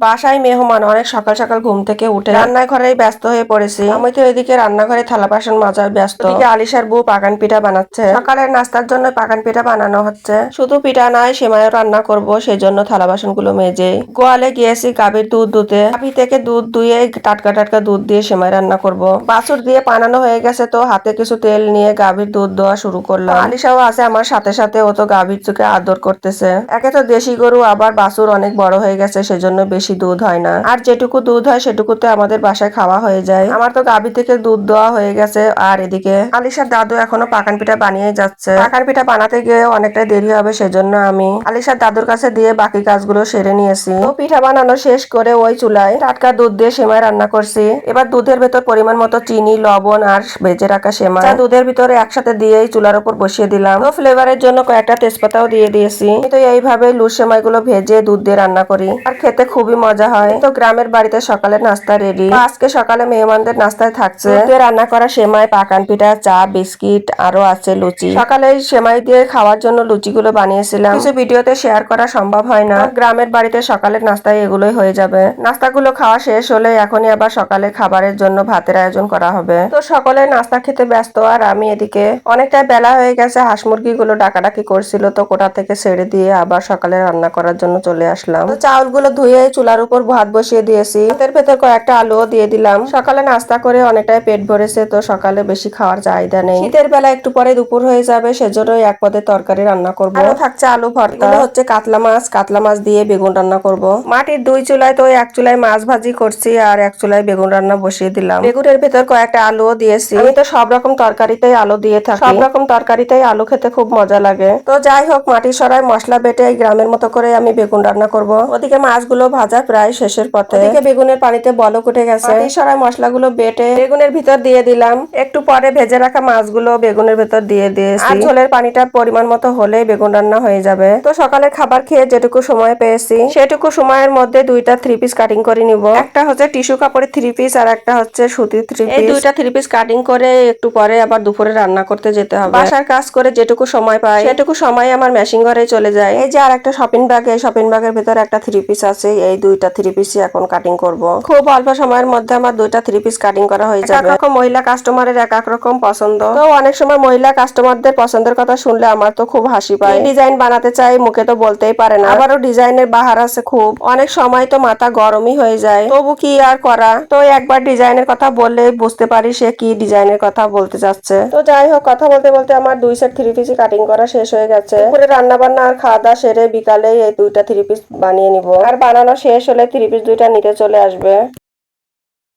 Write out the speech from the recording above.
বাসায় মেহমান অনেক সকাল সকাল ঘুম থেকে উঠে রান্নাঘরেই ব্যস্ত হয়ে পড়েছি। আমি তো এদিকে রান্নাঘরে থালা বাসন মাজার ব্যস্ত। এদিকে আলিশার বউ পাকান পিঠা বানাচ্ছে। সকালের নাস্তার জন্য পাকান পিঠা বানানো হচ্ছে। শুধু পিঠা নয়, সেমাইও রান্না করব, সেই জন্য থালা বাসন গুলো মেজে গোয়ালে গিয়েছি গাভীর দুধ দুতে। গাভী থেকে দুধ দুয়ে টাটকা টাটকা দুধ দিয়ে সেমাই রান্না করব। বাছুর দিয়ে বানানো হয়ে গেছে, তো হাতে কিছু তেল নিয়ে গাভীর দুধ দেওয়া শুরু করলাম। আলিশাও আছে আমার সাথে সাথে, ও তো গাভীর চোখে আদর করতেছে। একে তো দেশি গরু, আবার বাছুর অনেক বড় হয়ে গেছে, সেজন্য বেশি দুধ হয় না। আর যেটুকু দুধ হয় সেটুকুতে আমাদের বাসায় খাওয়া হয়ে যায়। আমার তো গাভী থেকে দুধ দেওয়া হয়ে গেছে। আর এদিকে আলিশার দাদু এখনো পাকান পিঠা বানিয়ে যাচ্ছে। পাকান পিঠা বানাতে গিয়ে অনেকটা দেরি হবে, সেজন্য আমি আলিশার দাদুর কাছে দিয়ে বাকি কাজগুলো সেরে নিয়েছি। তো পিঠা বানানো শেষ করে ওই চুলায় টাটকা দুধ দিয়ে সেমাই রান্না করছি। এবার দুধের ভেতর পরিমাণ মতো চিনি, লবণ আর ভেজে রাখা সেমাই দুধের ভিতরে একসাথে দিয়েই চুলার উপর বসিয়ে দিলাম। তো ফ্লেভারের জন্য কয়েকটা তেজপাতাও দিয়ে দিয়েছি। তো এইভাবে লুজ সেমাই গুলো ভেজে দুধ দিয়ে রান্না করি, আর খেতে খুবই মজা হয়। তো গ্রামের বাড়িতে সকালের নাস্তা রেডি। আজকে সকালে মেহমানদের নাস্তায় থাকছে রান্না করা সেমাই, পাকান পিঠা, চা, বিস্কিট, আরো আছে লুচি। সকালে সেমাই দিয়ে খাওয়ার জন্য লুচিগুলো বানিয়েছিলাম। কিছু ভিডিওতে শেয়ার করা সম্ভব হয় না। গ্রামের বাড়িতে সকালের নাস্তায় এগুলোই হয়ে যাবে। নাস্তাগুলো খাওয়া শেষ হলে এখনই আবার সকালে খাবারের জন্য ভাতের আয়োজন করা হবে। তো সকলে নাস্তা খেতে ব্যস্ত, আর আমি এদিকে অনেকটা বেলা হয়ে গেছে, হাঁস মুরগি গুলো ডাকাডাকি করছিল, তো কোটা থেকে ছেড়ে দিয়ে আবার সকালে রান্না করার জন্য চলে আসলাম। তো চাউলগুলো ধুয়ে চুলার উপর ভাত বসিয়ে দিয়েছি। ভাতের ভেতর কয়েকটা আলুও দিয়ে দিলাম। সকালে নাস্তা করে অনেকটাই পেট ভরেছে, তো সকালে বেশি খাওয়ার চাহিদা নেই। শীতের বেলা একটু পরে দুপুর হয়ে যাবে, সেজন্য এক পদের তরকারি রান্না করব। আরো থাকছে আলু ভর্তা, হচ্ছে কাতলা মাছ দিয়ে বেগুন রান্না করব। মাটির দুই চুলায়, তো এক চুলায় মাছ ভাজি করছি আর এক চুলায় বেগুন রান্না বসিয়ে দিলাম। বেগুনের ভেতর কয়েকটা আলুও দিয়েছি। আমি তো সব রকম তরকারিতেই আলু দিয়ে থাকি। সব রকম তরকারিতেই আলু খেতে খুব মজা লাগে। তো যাই হোক, মাটির সরাই মশলা বেটে গ্রামের মতো করে আমি বেগুন রান্না করব। ওদিকে মাছগুলো ভাজা প্রায় শেষের পথে। ওদিকে বেগুনের পানিতে বলক উঠে গেছে। মাটির সরাই মশলাগুলো বেটে বেগুনের ভিতর দিয়ে দিলাম। একটু পরে ভেজে রাখা মাছগুলো বেগুনের ভেতর দিয়ে দিয়েছি। আর ঝোলের পানিটা পরিমাণ মতো হলেই বেগুন রান্না হয়ে যাবে। তো সকালে খাবার খেয়ে যেটুকু সময় পেয়েছি, সেটুকু সময়ের মধ্যে দুইটা 3 পিস কাটিং করে নিব। একটা হচ্ছে টিস্যু কাপড়ের 3 পিস, আর একটা হচ্ছে সুতির 3 পিস। এই দুইটা 3 পিস কাটিং করে একটু পরে আবার দুপুরে রান্না করতে যেতে হবে। বাসার কাজ করে যেটুকু সময় পাই, সেটুকু সময় আমার মেশিন ঘরে চলে যায়। এই যে আর একটা শপিং ব্যাগ, এই শপিং ব্যাগের ভিতরে একটা 3 পিস আছে। এই দুইটা 3 পিসই এখন কাটিং করব। খুব অল্প সময়ের মধ্যে আমার দুইটা 3 পিস কাটিং করা হয়ে যাবে। এক রকম মহিলা কাস্টমারের এক এক রকম পছন্দ। তো অনেক সময় মহিলা কাস্টমারদের পছন্দের কথা শুনলে আমার তো খুব হাসি পায়। ডিজাইন বানাতে চাই, মুখে তো বলতেই পারে না। আবারও ডিজাইনের বাহার আছে খুব। অনেক সময় তো মাথা গরমই হয়ে যায়, তবু কি আর করা। তো একবার ডিজাইনের কথা বললে বুঝতে পারি সে কি ডিজাইনের কথা বলতে চাচ্ছে। তো যাই হোক, কথা বলতে বলতে আমার 2 সেট 3 পিস কাটিং করা শেষ হয়ে গেছে। দুপুরে রান্না বান্না আর খাওয়া দাওয়া সেরে বিকালে এই দুইটা 3 পিস বানিয়ে নিব। আর বানানো শেষ হলে 3 পিস দুইটা নিতে চলে আসবে।